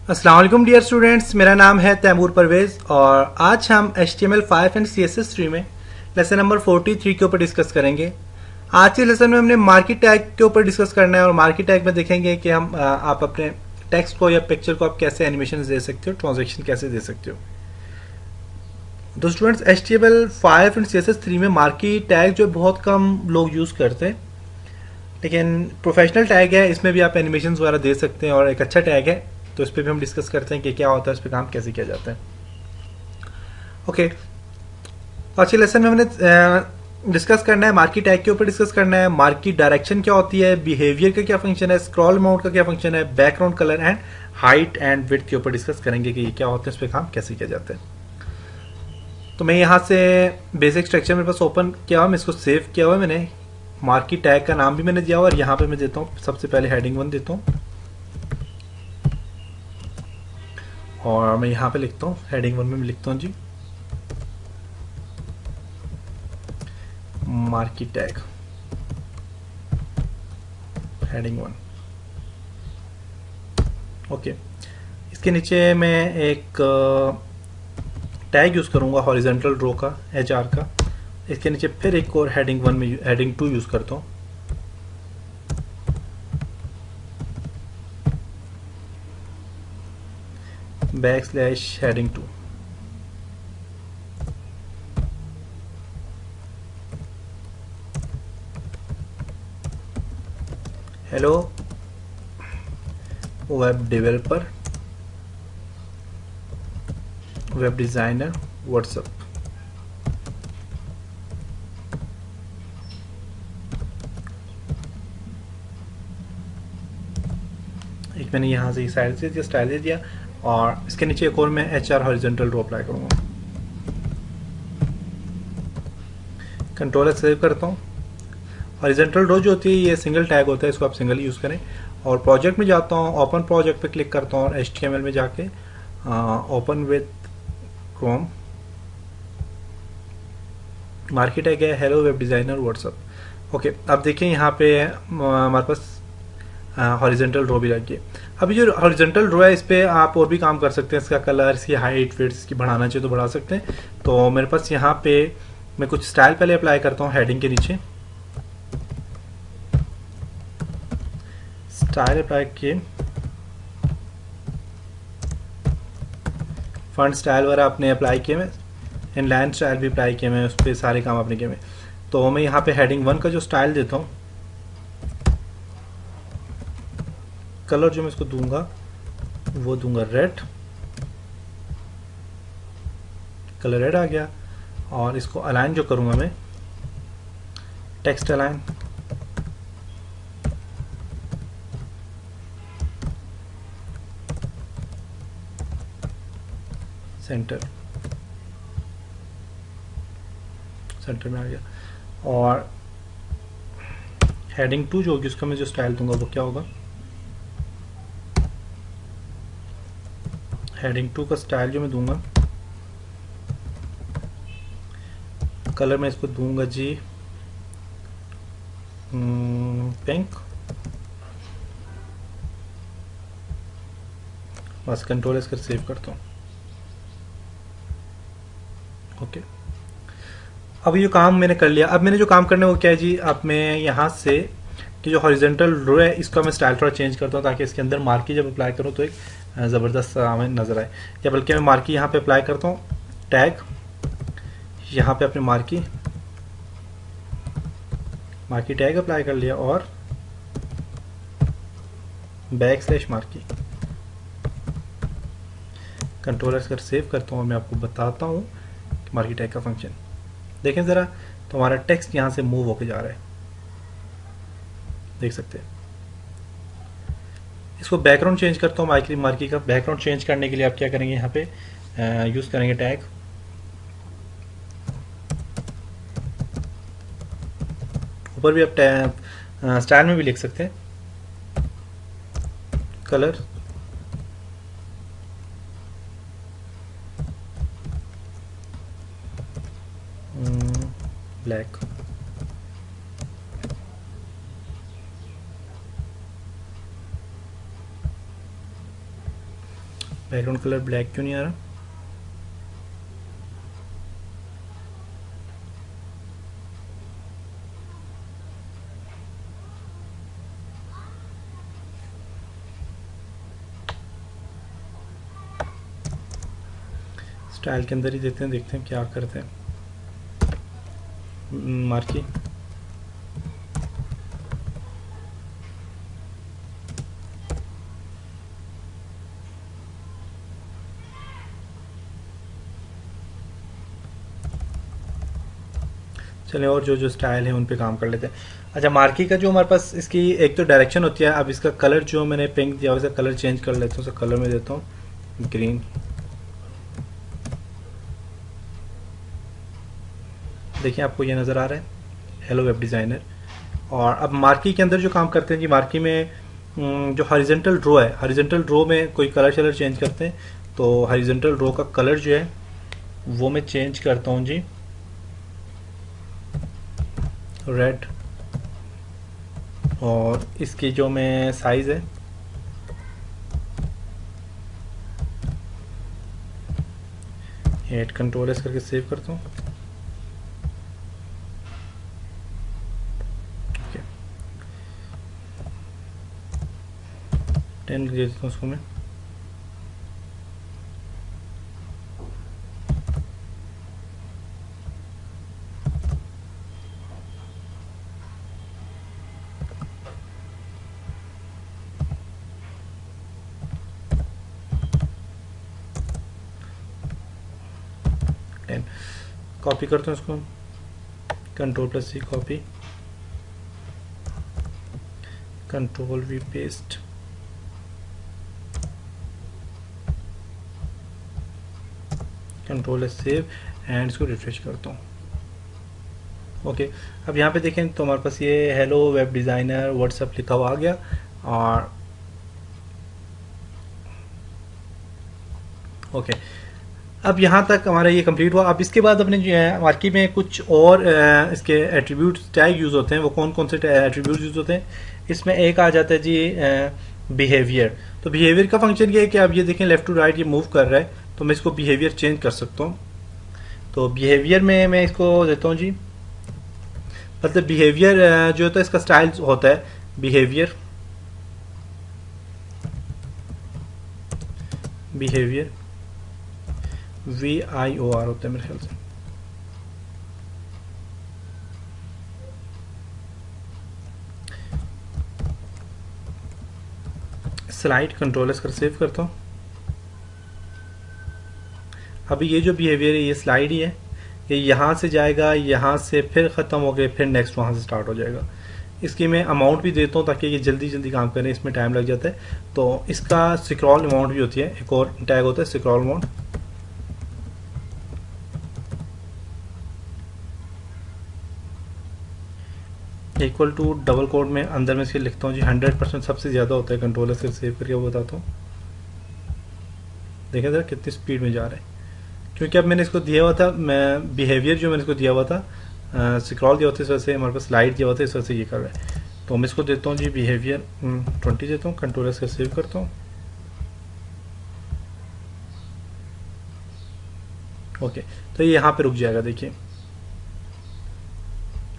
अस्सलाम वालेकुम dear students, मेरा नाम है तैमूर परवेज़ और आज हम HTML5 एंड CSS3 में लेसन नंबर 43 के ऊपर डिस्कस करेंगे। आज के लेसन में हमने मार्की टैग के ऊपर डिस्कस करना है और मार्की टैग में देखेंगे कि आप अपने टेक्स्ट को या पिक्चर को आप कैसे एनिमेशन दे सकते हो, ट्रांजेक्शन कैसे दे सकते हो। तो स्टूडेंट्स HTML5 एंड CSS3 में मार्की टैग जो बहुत कम लोग यूज़ करते हैं, लेकिन प्रोफेशनल टैग है, इसमें भी आप एनिमेशन वगैरह दे सकते हैं और एक अच्छा टैग है। तो इस पर भी हम डिस्कस करते हैं कि क्या होता है, इस पर काम कैसे किया जाता है। ओके, तो आज के लेसन में हमने डिस्कस करना है मार्की टैग के ऊपर डिस्कस करना है। मार्की डायरेक्शन क्या होती है, बिहेवियर का क्या फंक्शन है, स्क्रॉल अमाउंट का क्या फंक्शन है, background colour and height and width के ऊपर डिस्कस करेंगे कि ये क्या होता है, इस पर काम कैसे किया जाता है। तो मैं यहाँ से बेसिक स्ट्रक्चर मेरे पास ओपन किया हुआ, मैं इसको सेव किया हुआ है मैंने। मार्की टैग का नाम भी मैंने दिया हुआ और यहाँ पे मैं देता हूँ, सबसे पहले हेडिंग 1 देता हूँ और मैं यहाँ पे लिखता हूँ हेडिंग 1 में मैं लिखता हूँ जी मार्की टैग हेडिंग 1। ओके, इसके नीचे मैं एक टैग यूज़ करूँगा हॉरिजॉन्टल रो का, HR का। इसके नीचे फिर एक और हेडिंग 1 में हेडिंग 2 यूज़ करता हूँ। Backslash heading 2। Hello web developer, web designer, WhatsApp. एक मैंने यहाँ से साइड से स्टाइल दे दिया और इसके नीचे एक और मैं HR हॉरिजॉन्टल रो अप्लाई करूँगा। कंट्रोल सेव करता हूँ। हॉरिजॉन्टल रो जो होती है ये सिंगल टैग होता है, इसको आप सिंगल यूज़ करें। और प्रोजेक्ट में जाता हूँ, ओपन प्रोजेक्ट पे क्लिक करता हूँ और HTML में जाके open with Chrome. Marquee tag है hello web designer WhatsApp. Okay, अब देखिए यहाँ पे हमारे पास हॉरिजॉन्टल रो भी लगी है। अभी जो हॉरिजॉन्टल रो है इस पर आप और भी काम कर सकते हैं, इसका कलर, इसकी हाइट, विड्थ, इसकी बढ़ाना चाहिए तो बढ़ा सकते हैं। तो मेरे पास यहाँ पे मैं कुछ स्टाइल पहले अप्लाई करता हूँ हेडिंग के नीचे। स्टाइल अप्लाई किए, फंट स्टाइल वगैरह आपने अप्लाई किए में, इनलाइन स्टाइल भी अप्लाई किए में, उस पर सारे काम आपने किए में। तो मैं यहाँ पे हेडिंग 1 का जो स्टाइल देता हूँ, कलर जो मैं इसको दूंगा वो दूंगा रेड, कलर रेड आ गया। और इसको अलाइन जो करूँगा मैं, टेक्स्ट अलाइन, सेंटर, सेंटर में आ गया। और हेडिंग 2 जो होगी उसका मैं जो स्टाइल दूंगा वो क्या होगा, हेडिंग 2 का स्टाइल जो मैं दूंगा, कलर मैं इसको दूंगा जी पिंक। बस कंट्रोल इसकर सेव करता हूँ। ओके, अब ये काम मैंने कर लिया। अब मैंने जो काम करना है वो क्या है जी, अब मैं यहाँ से कि जो हॉरिजॉन्टल रो है इसका मैं स्टाइल थोड़ा चेंज करता हूँ ताकि इसके अंदर मार्की जब अप्लाई करूँ तो एक ज़बरदस्त हमें नज़र आए। या बल्कि मैं मार्की यहाँ पे अप्लाई करता हूँ, टैग, यहाँ पे अपने मार्की टैग अप्लाई कर लिया और बैकस्लैश मार्की, कंट्रोलर कर सेव करता हूँ और मैं आपको बताता हूँ मार्की टैग का फंक्शन। देखें ज़रा, तो हमारा टेक्स्ट यहाँ से मूव होके जा रहा है, देख सकते हैं। इसको बैकग्राउंड चेंज करता हूँ। मार्की का बैकग्राउंड चेंज करने के लिए आप क्या करेंगे, यहाँ पे यूज़ करेंगे टैग, ऊपर भी आप टैग स्टाइल में भी लिख सकते हैं, colour, black. Background colour black क्यों नहीं आ रहा? स्टाइल के अंदर ही देते हैं, देखते हैं क्या करते हैं। मार्की चलें, और जो जो स्टाइल है उन पे काम कर लेते हैं। अच्छा, मार्की का जो हमारे पास इसकी एक तो डायरेक्शन होती है। अब इसका कलर जो मैंने पिंक दिया उसका कलर चेंज कर लेता हूँ। कलर में देता हूँ ग्रीन। देखिए आपको ये नज़र आ रहा है, हेलो वेब डिज़ाइनर। और अब मार्की के अंदर जो काम करते हैं जी, मार्की में जो हॉरिजॉन्टल रो है, हॉरिजॉन्टल रो में कोई कलर शलर चेंज करते हैं, तो हॉरिजॉन्टल रो का कलर जो है वो मैं चेंज करता हूँ जी रेड। और इसकी जो मैं साइज़ है एड कंट्रोल एस करके सेव करता हूँ। ओके, 10 दे देता हूँ उसको मैं। कॉपी करता हूँ इसको, control plus C copy, control V paste, control S save and इसको रिफ्रेश करता हूँ। ओके, अब यहाँ पे देखें तो हमारे पास ये हेलो वेब डिज़ाइनर व्हाट्सएप लिखा हुआ आ गया। और ओके, अब यहाँ तक हमारा ये कंप्लीट हुआ। अब इसके बाद अपने जो है मार्की में कुछ और इसके एट्रीब्यूट्स टैग यूज़ होते हैं। वो कौन कौन से एट्रीब्यूट्स यूज़ होते हैं? इसमें एक आ जाता है जी बिहेवियर। तो बिहेवियर का फंक्शन ये है कि आप ये देखें लेफ्ट टू राइट ये मूव कर रहा है, तो मैं इसको बिहेवियर चेंज कर सकता हूँ। तो बिहेवियर में मैं इसको देता हूँ जी, मतलब बिहेवियर जो होता है इसका स्टाइल होता है बिहेवियर, बिहेवियर VIOR होता है मेरे ख्याल से। स्लाइड कंट्रोल कर सेव करता हूँ। अभी ये जो बिहेवियर है ये स्लाइड ही है, ये यहाँ से जाएगा, यहाँ से फिर ख़त्म हो गए, फिर नेक्स्ट वहाँ से स्टार्ट हो जाएगा। इसकी मैं अमाउंट भी देता हूँ ताकि ये जल्दी जल्दी काम करें, इसमें टाइम लग जाता है। तो इसका स्क्रॉल अमाउंट भी होती है, एक और टैग होता है scroll amount. Equal to double quote में अंदर में इसके लिखता हूँ जी 100% सबसे ज़्यादा होता है। कंट्रोलर से सेव करके वो बताता हूँ। देखें ज़रा कितनी स्पीड में जा रहा है, क्योंकि अब मैंने इसको दिया हुआ था, मैं बिहेवियर जो मैंने इसको दिया हुआ था स्क्रॉल दिया होता है, इस वजह से हमारे पास स्लाइड दिया होता है, इस वजह से ये कर रहा है। तो मैं इसको देता हूँ जी बिहेवियर 20 देता हूँ, कंट्रोलर से सेव करता हूँ। ओके, तो ये यहाँ पे रुक जाएगा। देखिए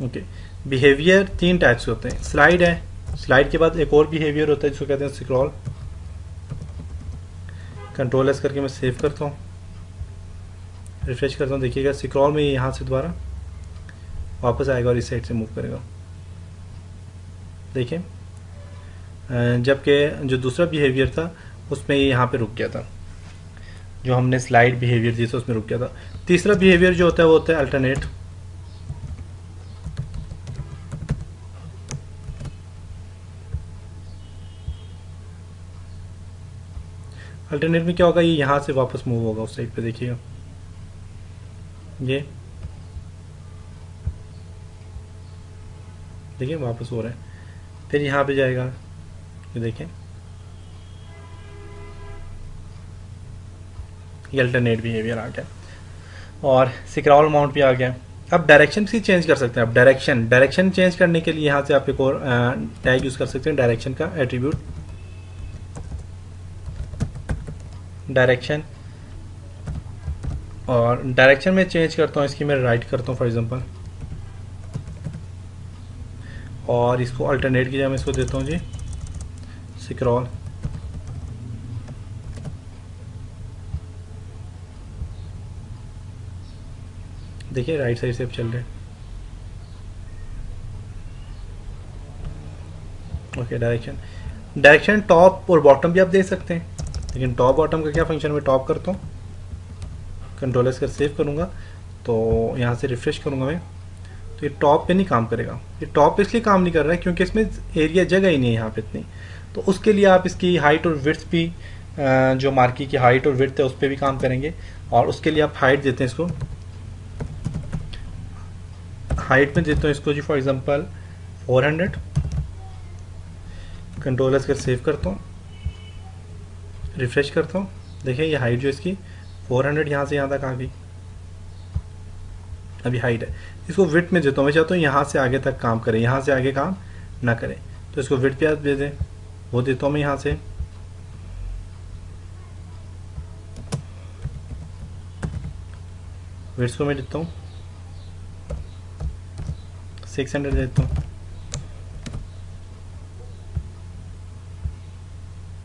ओके, बिहेवियर 3 टाइप्स के होते हैं। स्लाइड है, स्लाइड के बाद एक और बिहेवियर होता है जिसको कहते हैं स्क्रॉल। कंट्रोल एस करके मैं सेव करता हूँ, रिफ्रेश करता हूँ। देखिएगा स्क्रॉल में यहाँ से दोबारा वापस आएगा और इस साइड से मूव करेगा। देखिए, जबकि जो दूसरा बिहेवियर था उसमें ये यहाँ पे रुक गया था, जो हमने स्लाइड बिहेवियर दिया था उसमें रुक गया था। तीसरा बिहेवियर जो होता है वो होता है अल्टरनेट। अल्टरनेट में क्या होगा, ये यहाँ से वापस मूव होगा उस साइड पे। देखिएगा ये देखिए वापस हो रहा है, फिर यहाँ पे जाएगा। ये देखें ये अल्टरनेट बिहेवियर आ गया और स्क्रॉल अमाउंट भी आ गया। अब डायरेक्शन भी चेंज कर सकते हैं। अब डायरेक्शन चेंज करने के लिए यहाँ से आप एक और टैग यूज कर सकते हैं, डायरेक्शन का एट्रीब्यूट। डायरेक्शन, और डायरेक्शन में चेंज करता हूँ इसकी, मैं राइट करता हूँ फॉर एग्जांपल, और इसको अल्टरनेट की जगह मैं इसको देता हूँ जी स्क्रॉल। देखिए राइट साइड से अब चल रहे हैं। ओके, डायरेक्शन टॉप और बॉटम भी आप दे सकते हैं, लेकिन टॉप बॉटम का क्या फंक्शन, मैं टॉप करता हूँ, कंट्रोल एस कर सेव करूँगा, तो यहाँ से रिफ्रेश करूँगा मैं, तो ये टॉप पे नहीं काम करेगा। ये टॉप पे इसलिए काम नहीं कर रहा है क्योंकि इसमें एरिया जगह ही नहीं है यहाँ पे इतनी। तो उसके लिए आप इसकी हाइट और विड्थ भी, जो मार्की की हाइट और विड्थ है उस पर भी काम करेंगे, और उसके लिए आप हाइट देते हैं इसको, हाइट में देता हूँ इसको जी फॉर एग्जांपल 400, कंट्रोल एस कर सेव करता हूँ, रिफ्रेश करता हूँ, देखिए ये हाइट जो इसकी 400 यहाँ से यहाँ तक आ गई, अभी हाइट है। इसको विड्थ में देता हूँ, मैं चाहता हूँ यहाँ से आगे तक काम करे, यहाँ से आगे काम ना करे, तो इसको विड्थ पे दे दें, वो देता हूँ मैं यहाँ से, विड्थ को मैं देता हूँ 600 देता हूँ।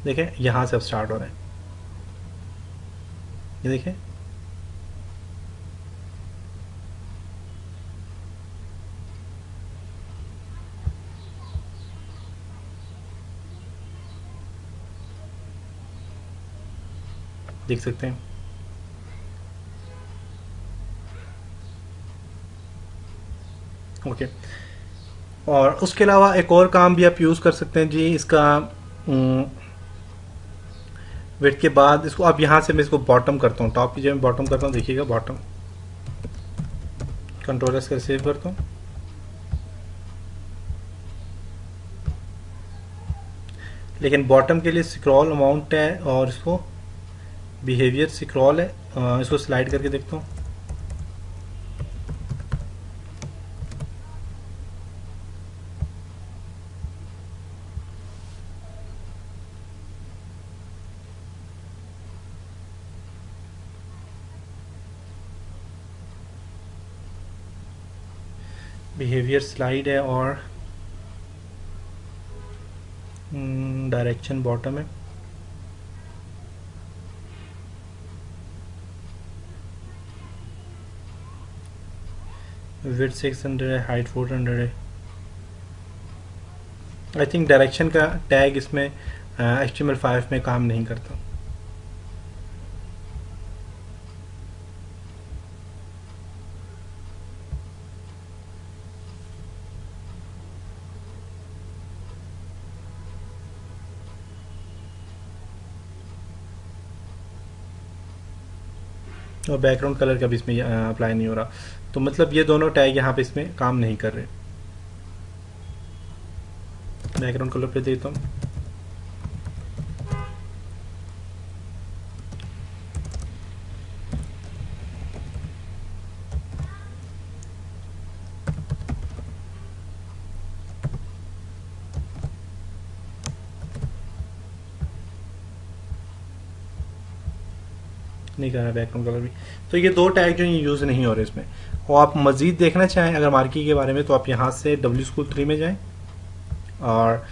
देखें यहाँ से अब स्टार्ट हो रहा है, ये देखें, देख सकते हैं। ओके, और उसके अलावा एक और काम भी आप यूज़ कर सकते हैं जी इसका, वेट के बाद इसको अब यहाँ से मैं इसको बॉटम करता हूँ, टॉप की जगह बॉटम करता हूँ, देखिएगा बॉटम, कंट्रोल एस कर सेव करता हूँ, लेकिन बॉटम के लिए स्क्रॉल अमाउंट है और इसको बिहेवियर स्क्रॉल है, इसको स्लाइड करके देखता हूँ, बिहेवियर स्लाइड है, और डायरेक्शन बॉटम है, विड्थ 600 है, हाइट 400 है। आई थिंक डायरेक्शन का टैग इसमें HTML5 में काम नहीं करता। और बैकग्राउंड कलर का भी इसमें अप्लाई नहीं हो रहा, तो मतलब ये दोनों टैग यहाँ पे इसमें काम नहीं कर रहे। बैकग्राउंड कलर पे देता हूँ, नहीं कर रहा बैकग्राउंड कलर भी। तो ये दो टैग जो यूज़ नहीं हो रहे इसमें। और आप मज़ीद देखना चाहें अगर मार्की के बारे में, तो आप यहाँ से WSchool 3 में जाएं, और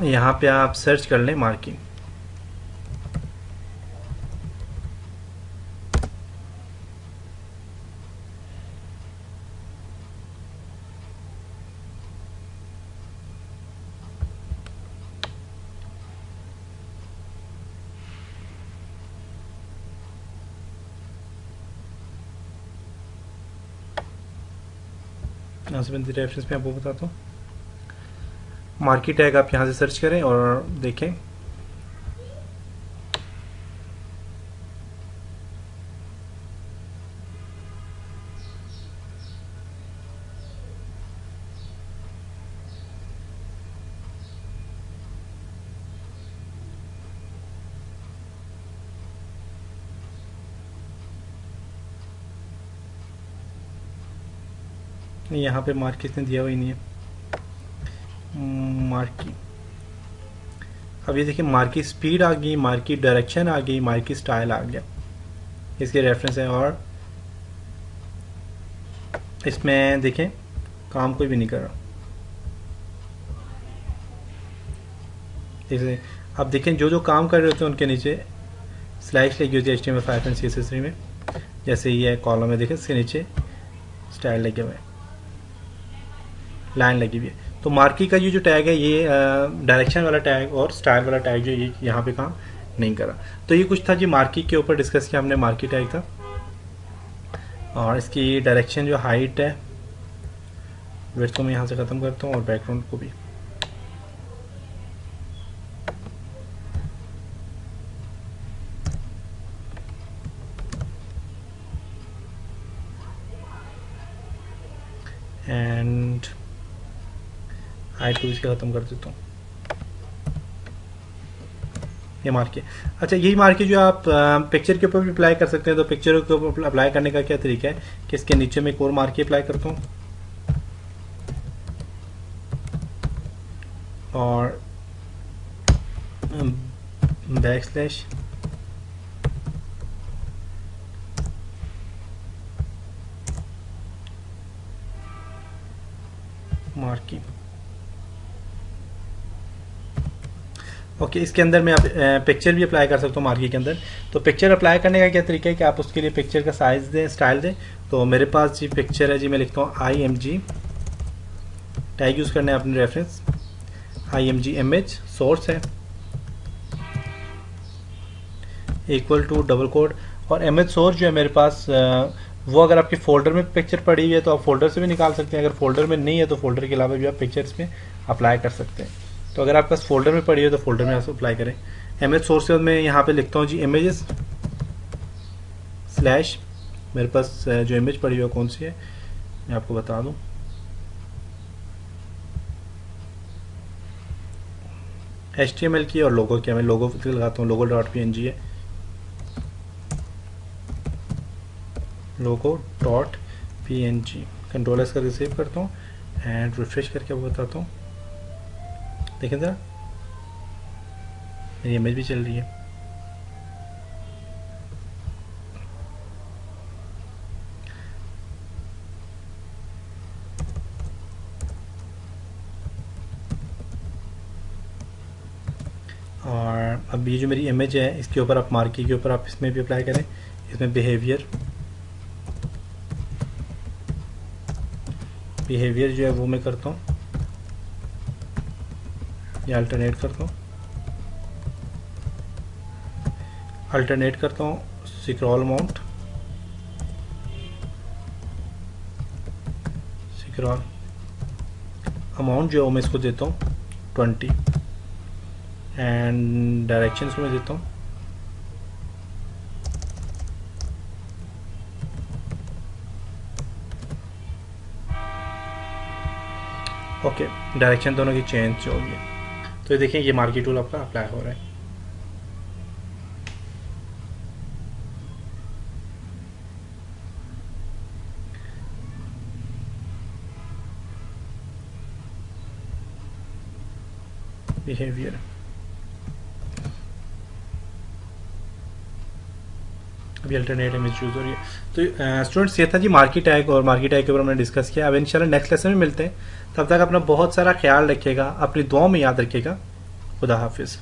यहाँ पे आप सर्च कर लें मार्की। यहाँ से मैं रेफरेंस में आपको बताता हूँ, मार्की टैग आप यहाँ से सर्च करें और देखें। यहाँ पे मार्की इसने दिया हुआ ही नहीं है, मार्की अब ये देखिए मार्की स्पीड आ गई, मार्की डायरेक्शन आ गई, मार्की स्टाइल आ गया, इसके रेफरेंस है। और इसमें देखें काम कोई भी नहीं कर रहा। जैसे अब देखें जो जो काम कर रहे होते हैं उनके नीचे स्लैश लगी होती है HTML5 एंड CSS3 में। जैसे ये कॉलम है देखें, इसके नीचे स्टाइल लगे हुए हैं, लाइन लगी हुई है। तो मार्की का ये जो टैग है ये डायरेक्शन वाला टैग और स्टाइल वाला टैग जो ये यहाँ पे काम नहीं करा। तो ये कुछ था जी मार्की के ऊपर डिस्कस किया हमने, मार्की टैग था। और इसकी डायरेक्शन जो हाइट है विड्थ को मैं यहाँ से ख़त्म करता हूँ और बैकग्राउंड को भी। एंड हाइट को इसके ख़त्म कर देता हूँ। ये मार्के, अच्छा यही मार्के जो आप पिक्चर के ऊपर भी अप्लाई कर सकते हैं। तो पिक्चर के ऊपर अप्लाई करने का क्या तरीका है कि इसके नीचे में एक और मार्के अप्लाई करता हूँ और बैकस्लैश मार्की। ओके, इसके अंदर मैं पिक्चर भी अप्लाई कर सकता हूँ मार्की के अंदर। तो पिक्चर अप्लाई करने का क्या तरीका है कि आप उसके लिए पिक्चर का साइज दें, स्टाइल दें। तो मेरे पास जी पिक्चर है जी, मैं लिखता हूँ IMG, टैग यूज़ करना है अपने रेफरेंस, IMG इमेज, सोर्स है इक्वल टू डबल कोड। और इमेज सोर्स जो है मेरे पास वो अगर आपके फोल्डर में पिक्चर पड़ी हुई है तो आप फोल्डर से भी निकाल सकते हैं। अगर फोल्डर में नहीं है तो फोल्डर के अलावा भी आप पिक्चर्स में अप्लाई कर सकते हैं। तो अगर आपके पास फोल्डर में पड़ी है तो फोल्डर में आप अप्लाई करें। इमेज सोर्स में मैं यहाँ पे लिखता हूँ जी इमेजेस स्लैश, मेरे पास जो इमेज पड़ी हुई है कौन सी है मैं आपको बता दूँ, HTML की और लोगो की। मैं लोगो लगाता हूँ, logo.png है, logo.png। कंट्रोल एस करके सेव करता हूँ एंड रिफ्रेश करके आपको बताता हूँ। देखें ज़रा मेरी इमेज भी चल रही है। और अब ये जो मेरी इमेज है इसके ऊपर आप मार्की के ऊपर आप इसमें भी अप्लाई करें। इसमें बिहेवियर जो है वो मैं करता हूँ, ये अल्टरनेट करता हूँ स्क्रॉल अमाउंट जो है मैं इसको देता हूँ 20 एंड डायरेक्शंस को मैं देता हूँ ओके, डायरेक्शन दोनों की चेंज हो गई। तो ये देखिए ये मार्की टूल आपका अप्लाई हो रहा है। बिहेवियर अभी अल्टरनेट इमेज यूज हो रही है। तो स्टूडेंट्स ये था जी मार्की टैग, और मार्की टैग के ऊपर हमने डिस्कस किया। अब इंशाल्लाह नेक्स्ट लेसन में मिलते हैं, तब तक अपना बहुत सारा ख्याल रखिएगा, अपनी दुआओं में याद रखिएगा। खुदा हाफिज़।